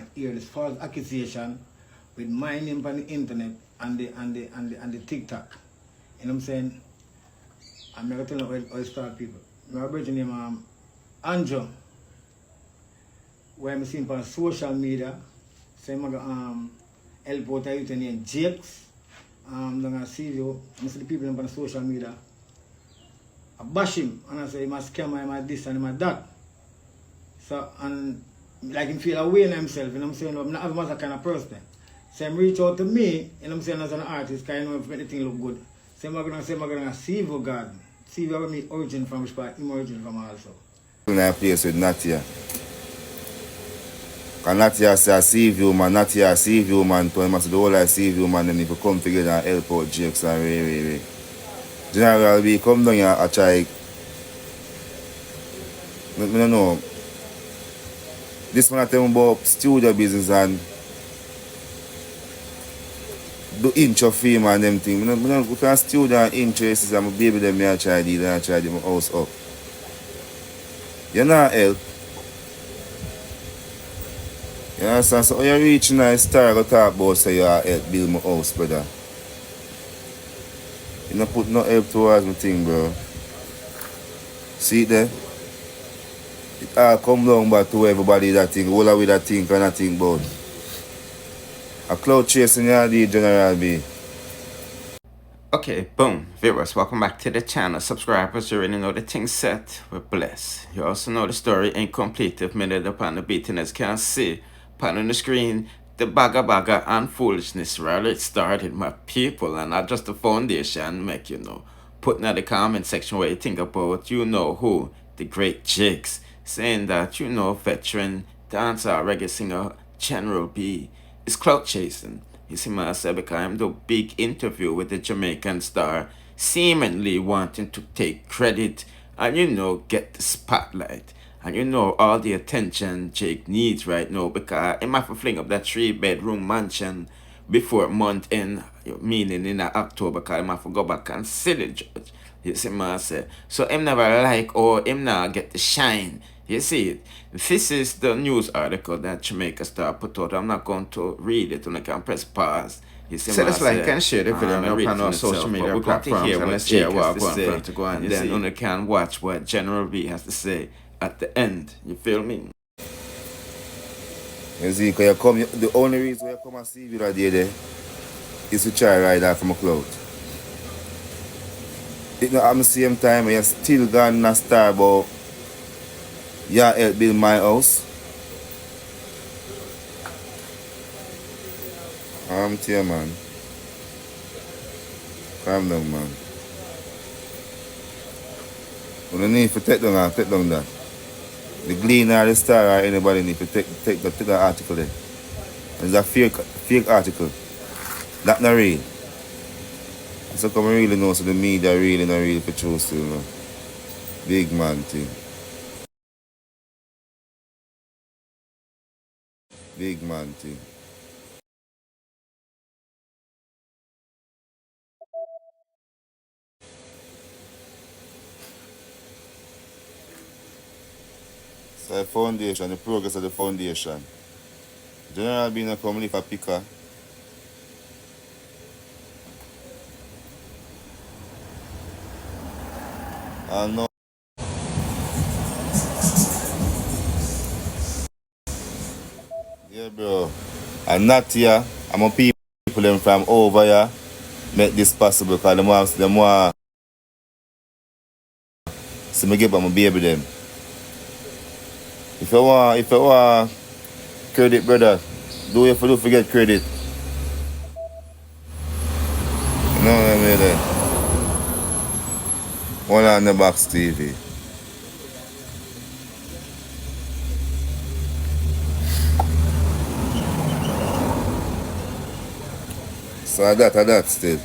and hear this false accusation with my name on the internet and the TikTok. You know what I'm saying? I'm going to tell you how it start, people. My brother name Andrew, where I'm seeing on social media. So I'm going to help out a youth named Jakes. I'm going to see you. I see the people on social media. I bash him and I say, I'm a scammer, I'm a this and I'm a that. So, and like him feel away in himself, you know what I'm saying? I'm not as a kind of person. So him reach out to me, you know what I'm saying, as an artist, because I know if anything look good. So I'm going to see you, God. See where me origin from, which part him origin from also. In a place with Natia. Because Natia say, I see you, man. Natia, I see you, man. So I must do the whole I see you, man. Then if you come together and help out Jakes and way. General, we come down here and try. I don't know. This one I tell about studio business and do inch of fame and them things. I don't go to studio and interests and my baby them I try to and I try to my house up. You not help. You understand? So when you reach a star go talk about say you help build my house, brother. You don't put no help towards my thing, bro. See it there? It all come down back to everybody that thing, all of that thing and that thing about. A cloud chasing your D General B. Okay, boom. Viewers, welcome back to the channel. Subscribers, you already know the thing set. We're blessed. You also know the story ain't complete if minute upon the beating as can see. Upon on the screen, the bagger and foolishness really started, my people, and not just the foundation make you know. Putting in the comment section what you think about you know who, the great Jakes, saying that you know veteran dancehall reggae singer General B is clout chasing. You see myself because I'm the big interview with the Jamaican star, seemingly wanting to take credit and you know get the spotlight. And you know all the attention Jake needs right now because he might fling up that 3-bedroom mansion before month end, meaning in October, because he might go back and see the judge. You see myself. So him never like or him now get the shine. You see it. This is the news article that Jamaica Star put out. I'm not going to read it and I can press pause. You see so let's like and share the video on our social media platforms and let's hear what I'm to go on. And then you can watch what General B has to say at the end. You feel me? You see, because you come, the only reason you come and see you that day there is to try to ride out from a cloud. It not at the same time, you're still gone a star, but you help build my house. I'm here, man. Calm down, man. You don't need to take down that. The Glean or the Star or anybody need to take the article there. It's a fake article. That's not real. So come really know so the media really not really for true still, you know. Big man thing. Big man thing. So the foundation, the progress of the foundation. General being a company for picker. I know. Yeah, bro. I'm not here. I'm a people them from over here make this possible because them want so me give them my baby them. If you want credit, brother, do you forget credit. You know what I mean there? One on the box TV. So that still.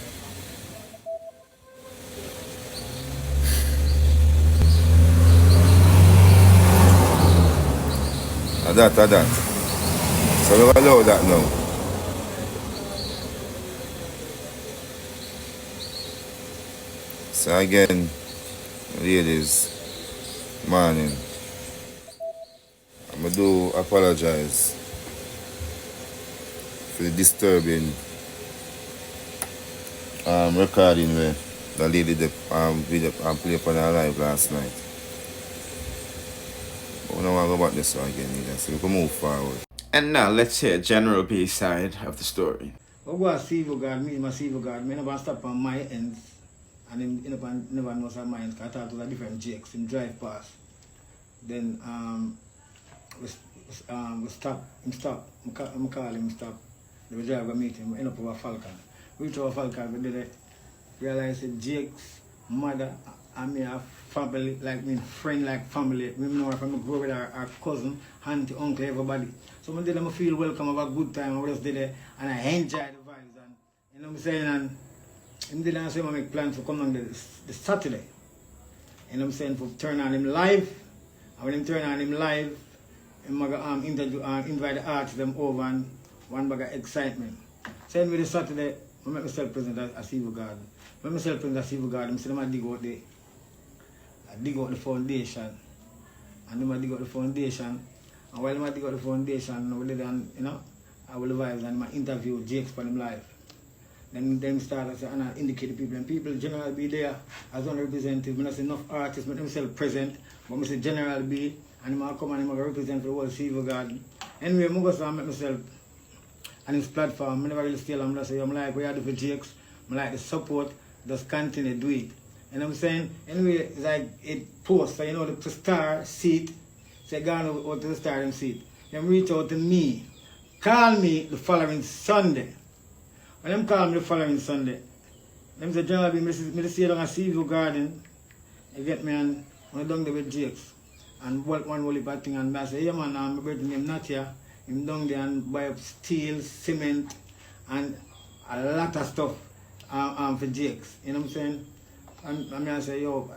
That. So we allow that now. So again, ladies, morning. I do apologize for the disturbing recording where the lady video play upon her live last night. But we don't want to go back this one again either, so we can move forward. And now let's hear General B's side of the story. I go to Silver Guard, me my Silver Guard, I never stop on my ends. And him never knows how mine, because I thought it was a different jakes. Him drive past. Then we stop. I call him stop. The driver meet him, end up over Falcon. We reach over Falcon, we did realize that Jake's mother and me a family, like me friend like family. We know if I grow with our cousin, auntie, uncle, everybody. So when I feel welcome, have a good time, I just did it and I enjoy the vibes. And you know what I'm saying? And him didn't say I make plans to come on the Saturday. You know what I'm saying? For turn on him live. And when him turn on him live, I'm invite the artists them over and one bag of excitement. So anyway, the Saturday, I make myself present at Silver Garden. When I myself present at Silver Garden, I say I dig out the foundation. And then I dig out the foundation. And while I dig out the foundation, I will Vybz and I interview Jakes for them live. Then start and I indicate the people, and people generally be there as one representative. I say enough artists make themselves present, but I say general be, and I come and I represent for the whole Silver Garden. Anyway, I go to make myself on this platform. I never really stay on. I say I'm like, we are the Jakes, I like the support, just continue to do it. And I'm saying, anyway, it's like it posts, so you know the star seat, say go out to the star and seat. Then reach out to me, call me the following Sunday. When them call me the following Sunday, them say, General, me see you down at Silver Garden, you get me and when I down there with Jakes. And one whole heap of thing, and I say, yeah man, my brother name not here. Him down there and buy up steel, cement, and a lot of stuff for Jakes. You know what I'm saying? And I say, yo,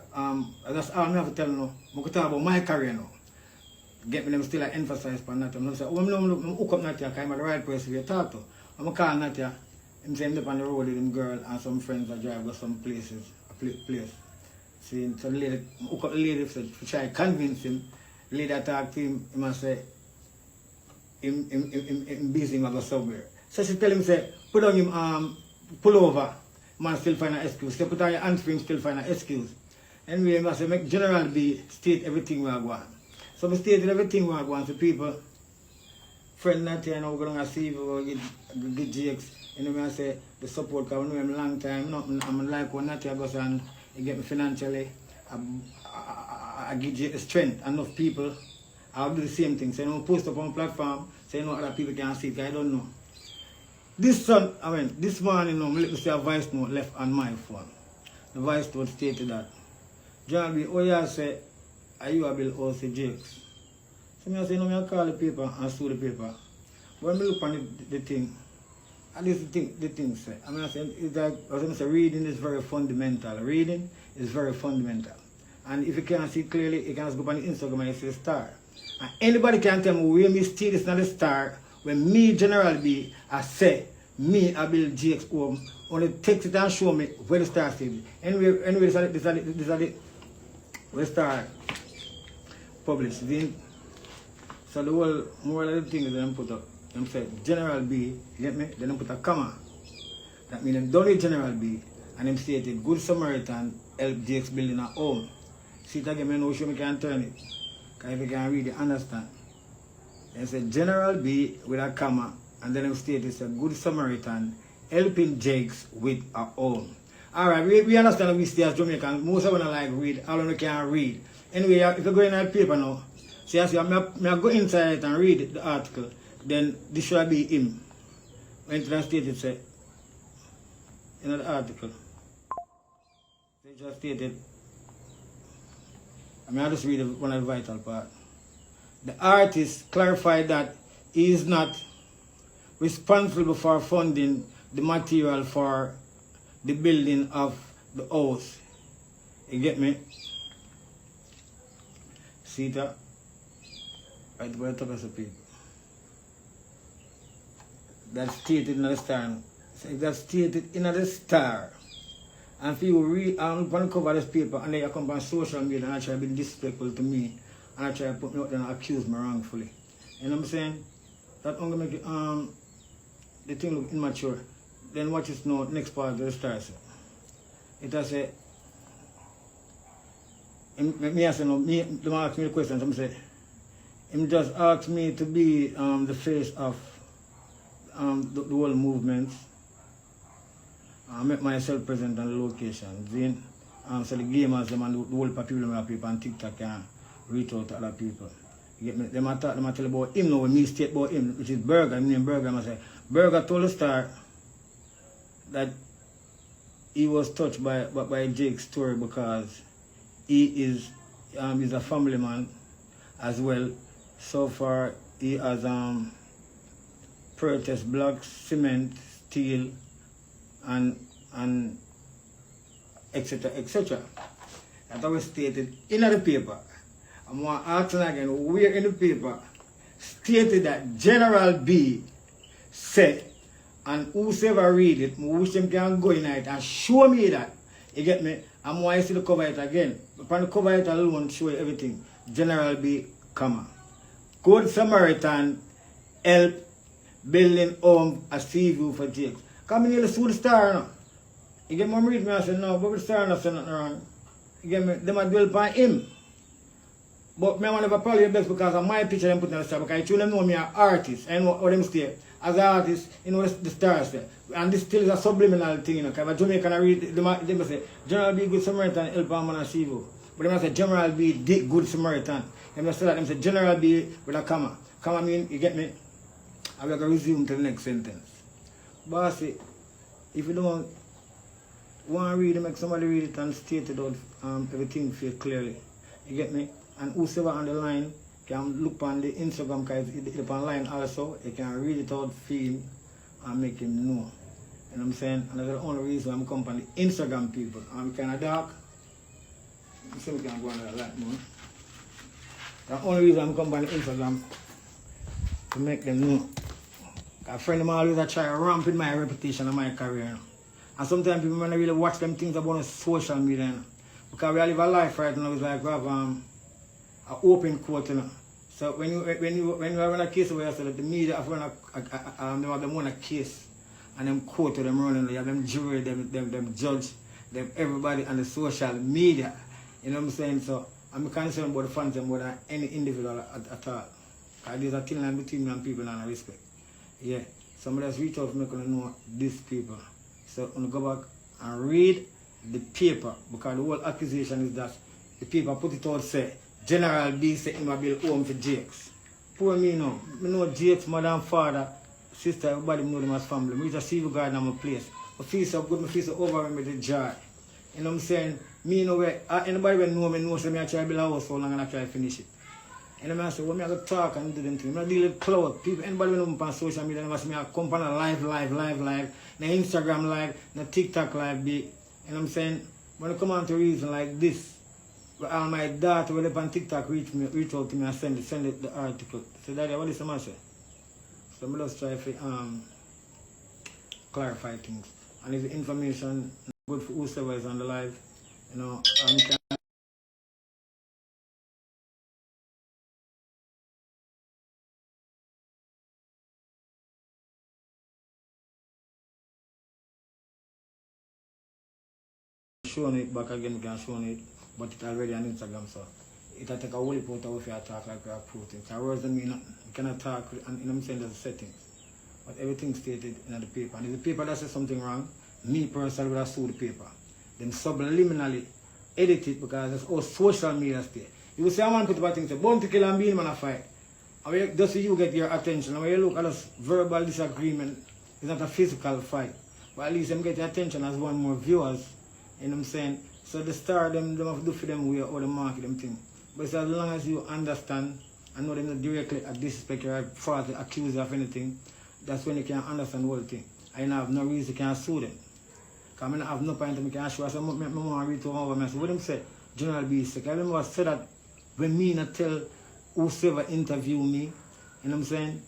that's all I have to tell you now. I can talk about my career now. Get me them still like emphasize on that. I say, oh, I'm hook up Natia, because I'm the right person to talk to. I'm call Natia. I'm saying up on the road with them girl and some friends that drive to some places, place. See, so the lady, hook up the lady to try to convince him. The lady talk to him, he must say, him busy, he go somewhere. So she tell him, say, put on him, pull over. Man still find an excuse. They put on your hands for him, still find an excuse. Anyway, I must say, make General B state everything we are going. So we stated everything we are going to people. Friend not here now, we're going to see if we get Jakes. You know, I say the support, because I know him a long time. I'm like one not here goes and he get me financially. I give you strength. Enough people, I'll do the same thing. So, you know, post up on a platform, so you know other people can see it, because I don't know. This morning, let me see a voice note left on my phone. The voice note stated that, John B, oh yeah, say, are you a bill or say Jakes? So I say, no, I call the paper and sue the paper. When I look on the thing, at least the thing say, I say, it's like, I was going to say, reading is very fundamental. Reading is very fundamental. And if you can't see clearly, you can just go on the Instagram and you see the star. And anybody can tell me where me steal this not the star, when me, General B, I say, me, I build Jakes home, only text it and show me where the star is. Anyway, this is the where the star published. So the whole moral of the thing is them put up. Them say General B, you get me? Then them put a comma. That means them don't need General B. And them stated Good Samaritan help Jakes building a home. See it again, I know show me can turn it. Because if you can read it, understand. They say General B with a comma, and then them stated it's a Good Samaritan helping Jakes with a home. Alright, we understand that we stay as Jamaicans. Most of them like read, all of them can read. Anyway, if you go in that paper now, see, I go inside it and read the article, then this should be him. When it stated, say, in the article, they just stated, I'll just read one of the vital part. The artist clarified that he is not responsible for funding the material for the building of the house. You get me? See that? Right where the top of the people. That's stated in the star. That's stated in the star. And if you read, I'm going to cover this paper and then you come on social media and I try to be disrespectful to me and I try to put me out there and accuse me wrongfully. You know what I'm saying? That only make you the thing look immature. Then watch it now, next part of the story. It has a, me ask no, me, them ask me the question, some say, him just asked me to be the face of the whole movement. I make myself present on the location. Then, so the gamers them and the whole people on TikTok can reach out to other people. You get me? Them I tell about him now, when me state about him, which is Burger, his name Burger, I say, Burger told the Star that he was touched by Jake's story because he is he's a family man as well. So far he has purchased blocks, cement, steel and etc. etc. That was stated in the paper. I'm going to ask again, where in the paper stated that General B said, and whosoever read it, I wish them can go in it and show me that. You get me? I'm going to see the cover it again. Upon the cover it alone, show you everything. General B, comma. Good Samaritan, help, building home, a sea view for Jake. Come in here to sue the Star now. You get me? I'm reading me and say, no, but the Star not say nothing wrong. You get me? They might dwell upon him. But me want to never probably best because of my picture them put in the Star. Because you them know me an artist. I know how them stay. As an artist, you know the Stars there. And this still is a subliminal thing, you know. Because Jamaican read, they say, General B good Samaritan, help a man and Shivu. But they say, General B good Samaritan. They say that, they say, General B with a comma. Comma mean, you get me? I'm going to resume to the next sentence. Bossy, if you don't want to read it, make somebody read it and state it out, everything feel clearly. You get me? And whosoever on the line can look on the Instagram, because it's online also, you can read it out, feel and make him know. You know what I'm saying? And that's the only reason I'm coming on the Instagram people. I'm kind of dark. So we can go on that light more. The only reason I'm coming on the Instagram to make them know. A friend of mine always try to ramp in my reputation and my career. You know? And sometimes people don't really watch them things about social media. You know? Because we live a life right now, it's like we have an open court. You know? So when you have a case where you say that the media have run a case and them court to them running, you have them jury, them judge, them everybody on the social media. You know what I'm saying? So I'm concerned about the fans more than any individual at all. Because there's a thin line between me and people and I respect. Yeah. Somebody else reach out to me to know these people. So I'm going to go back and read the paper because the whole accusation is that the paper put it out say General B said he might build home for Jakes. Poor me now. I know Jakes, mother and father, sister, everybody know them as family. I just see the garden in my place. I feel so good, I feel so overwhelmed with the joy. You know what I'm saying? Me know where anybody will know me knows that I try to build a house so long and I try to finish it. And I say, when I go talk and do them things, I deal with Clout. People, anybody will know me on social media, I see me come on a live, na Instagram live, na TikTok live, be. You know what I'm saying? When I come on to reason like this, all my daughter will on TikTok reach out to me and send the article. So Daddy, what is the matter? So I'm just try to clarify things. And if the information good for whoever is on the live, you know, showing it back again, we can show it, but it's already on Instagram, so it'll take a whole report if you talk like we are putting. So words don't mean you cannot talk, and you know what I'm saying, there's settings. But everything stated in the paper. And if the paper that says something wrong, me personally would have sued the paper. Then subliminally edit it because it's all social media stay. You will say a man put up things, say, born to kill and be in man a fight. And just so you get your attention. And when you look at this verbal disagreement, it's not a physical fight. But at least them get your attention as one more viewers. You know what I'm saying? So the Star, them have to do for them way or the market them thing. But it's as long as you understand and know them not directly disrespect or falsely accuse you of anything, that's when you can understand the whole thing. I have no reason to sue them. Because I have no point to can show. So I want to read to over me. So what them say? General B sick. I remember I said that when me not tell whoever interview me, you know what I'm saying?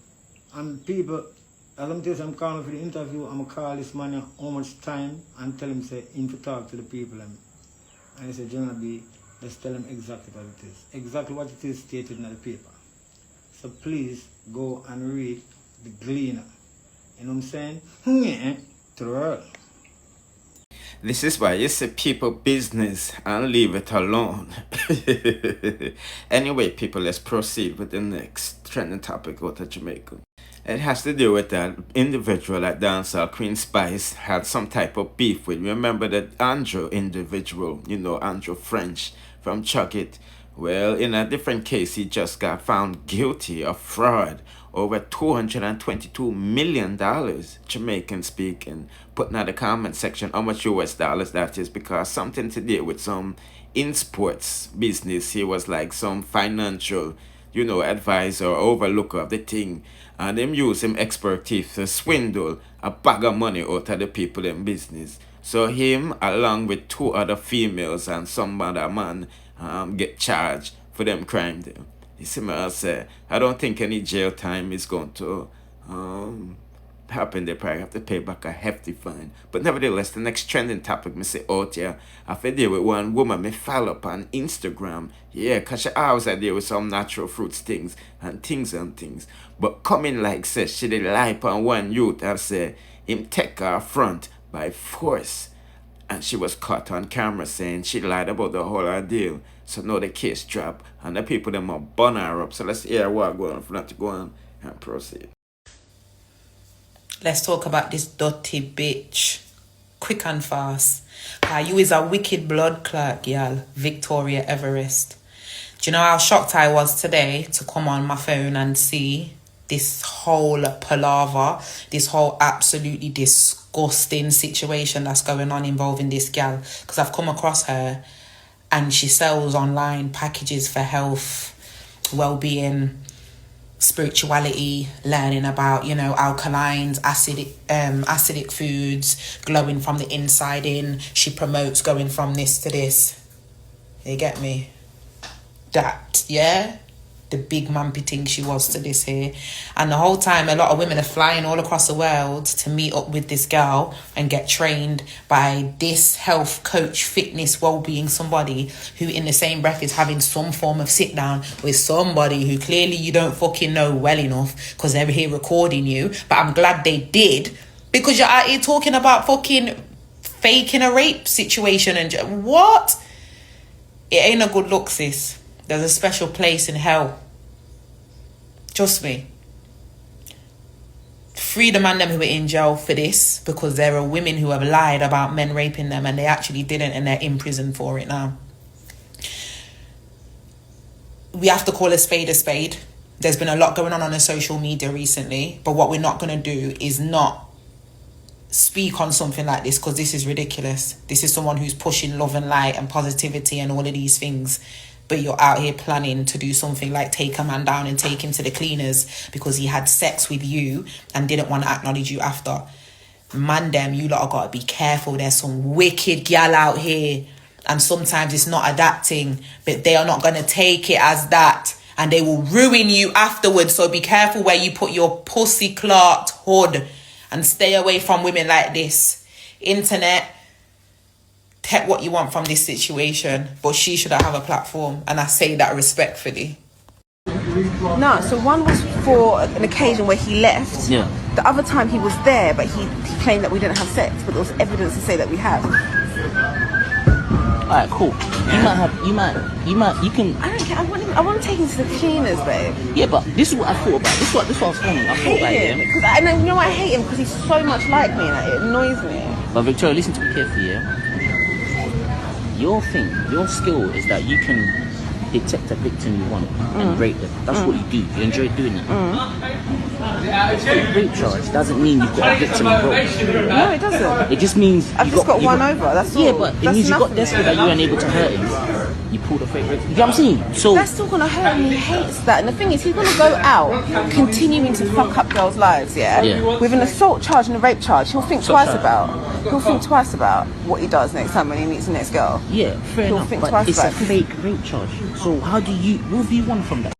And people, as I'm telling you, I'm calling for the interview, I'm going to call this man how much time and tell him say him to talk to the people. And he said, General B, let's tell him exactly what it is. Exactly what it is stated in the paper. So please go and read the Gleaner. You You know what I'm saying? To the world. This is why you say people business and leave it alone. Anyway, people, let's proceed with the next trending topic out of Jamaica. It has to do with that individual at Dancehall, Queen Spice, had some type of beef with. Remember that Andrew individual, you know, Andrew French from Chuck It. Well, in a different case, he just got found guilty of fraud over $222 million, Jamaican speaking. Putting out the comment section how much US dollars that is, because something to do with some in sports business. He was like some financial, you know, advisor or overlooker of the thing. And them use him expertise to swindle a bag of money out of the people in business. So him, along with 2 other females and some other man, get charged for them crime them. You see me, I say, I don't think any jail time is going to happen. They probably have to pay back a hefty fine. But nevertheless, the next trending topic, me say out here, I feel deal with one woman me follow up on Instagram. Yeah, cause she always I deal with some natural fruits things. But coming like says she did lie on one youth and say him take her front by force. And she was caught on camera saying she lied about the whole ordeal. So now the case dropped and the people them are burn her up. So let's hear what going on for not to go on and proceed. Let's talk about this dirty bitch. Quick and fast. You is a wicked blood clot, y'all. Victoria Everest. Do you know how shocked I was today to come on my phone and see this whole palaver, this whole absolutely disgusting situation that's going on involving this gal? Because I've come across her and she sells online packages for health, well-being, spirituality, learning about, you know, alkalines, acidic foods, glowing from the inside in. She promotes going from this to this. You get me? That, yeah? The big mumpy thing she was to this here. And the whole time, a lot of women are flying all across the world to meet up with this girl and get trained by this health coach, fitness, well-being, somebody who in the same breath is having some form of sit down with somebody who clearly you don't fucking know well enough because they're here recording you. But I'm glad they did, because you're out here talking about fucking faking a rape situation and what? It ain't a good look, sis. There's a special place in hell. Trust me. Free the man them who are in jail for this, because there are women who have lied about men raping them and they actually didn't, and they're in prison for it now. We have to call a spade a spade. There's been a lot going on the social media recently, but what we're not going to do is not speak on something like this, because this is ridiculous. This is someone who's pushing love and light and positivity and all of these things, but you're out here planning to do something like take a man down and take him to the cleaners because he had sex with you and didn't want to acknowledge you after. Man, them, you lot have got to be careful. There's some wicked gal out here, and sometimes it's not adapting, but they are not going to take it as that, and they will ruin you afterwards. So be careful where you put your pussy clot hood, and stay away from women like this. Internet, take what you want from this situation, but she should have a platform, and I say that respectfully. No, so one was for an occasion where he left. Yeah. The other time he was there, but he claimed that we didn't have sex, but there was evidence to say that we have. Alright, cool. You can. I don't care. I want to take him to the cleaners, babe. Yeah, but this is what I thought about. This is what I was thinking. I thought about him. Because you know I hate him because he's so much like me, and it annoys me. But Victoria, listen to me carefully, yeah? Your skill is that you can detect a victim you want and rape them. That's what you do. You enjoy doing it. Rape charge doesn't mean you've got a victim involved. No, it doesn't. It just means I've just got one over. That's all. Yeah, but it means you got desperate that you weren't able to hurt him. You pulled a fake rape. You know what I'm saying? So that's still gonna hurt him. He hates that. And the thing is, he's gonna go out continuing to fuck up girls' lives. Yeah. With an assault charge and a rape charge, he'll think twice about what he does next time when he meets the next girl. Yeah, fair enough. But it's a fake rape charge. So what do you want from that?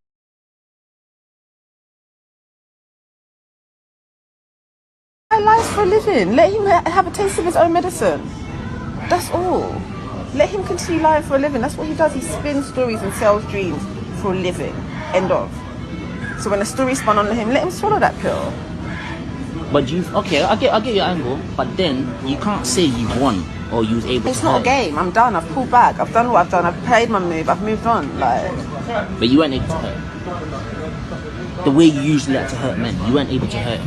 He lies for a living. Let him have a taste of his own medicine. That's all. Let him continue lying for a living. That's what he does. He spins stories and sells dreams for a living. End of. So when a story spun on him, let him swallow that pill. But okay, I get your angle, but then you can't say you've won or you was able It's to not a hurt. game. I'm done. I've pulled back. I've done what I've done. I've played my move. I've moved on. Like, But you weren't able to hurt. The way you usually like to hurt men, you weren't able to hurt.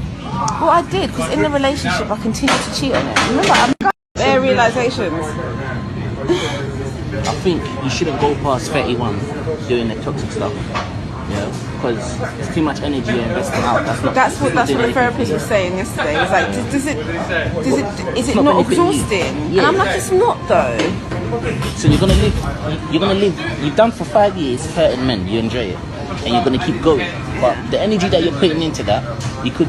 well, I did, because in the relationship, I continued to cheat on him. Remember, I'm their realizations. I think you shouldn't go past 31 doing the toxic stuff. Yeah, because it's too much energy you're investing out. That's what the therapist was saying yesterday. It's like, is it not exhausting? Yeah. And I'm like, it's not though. So you're gonna live. You've done for 5 years hurting men. You enjoy it, and you're gonna keep going. But the energy that you're putting into that, you could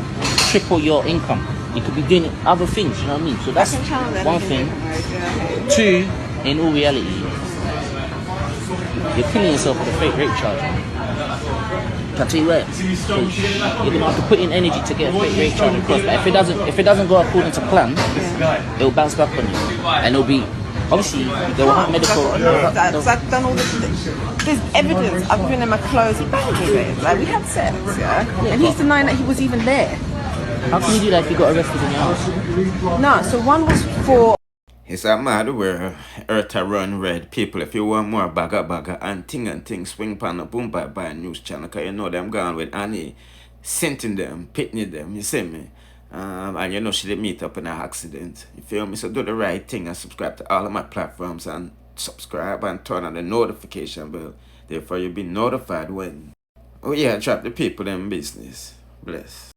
triple your income. You could be doing other things. You know what I mean? So that's one thing. Two, in all reality, you're killing yourself with a fake rape charge. I'll tell you what, you're gonna have to put in energy to get a fake rape charge across. But if it doesn't go according to plan, it'll bounce back on you, and it'll be obviously they will have medical. I've done all this. There's evidence. I've given him my clothes. He banged me, babe. Like, we had sex, yeah, and he's denying that he was even there. How can you do that if you got arrested in your house? No, so one was for. It's a mad world. Earth a run red. People, if you want more bagger and ting, swing pan up boom by a news channel, cause you know them gone with Annie, scenting them, pitching them, you see me? And you know she did meet up in an accident. You feel me? So do the right thing and subscribe to all of my platforms and subscribe and turn on the notification bell. Therefore you'll be notified when, oh yeah, drop the people in business. Bless.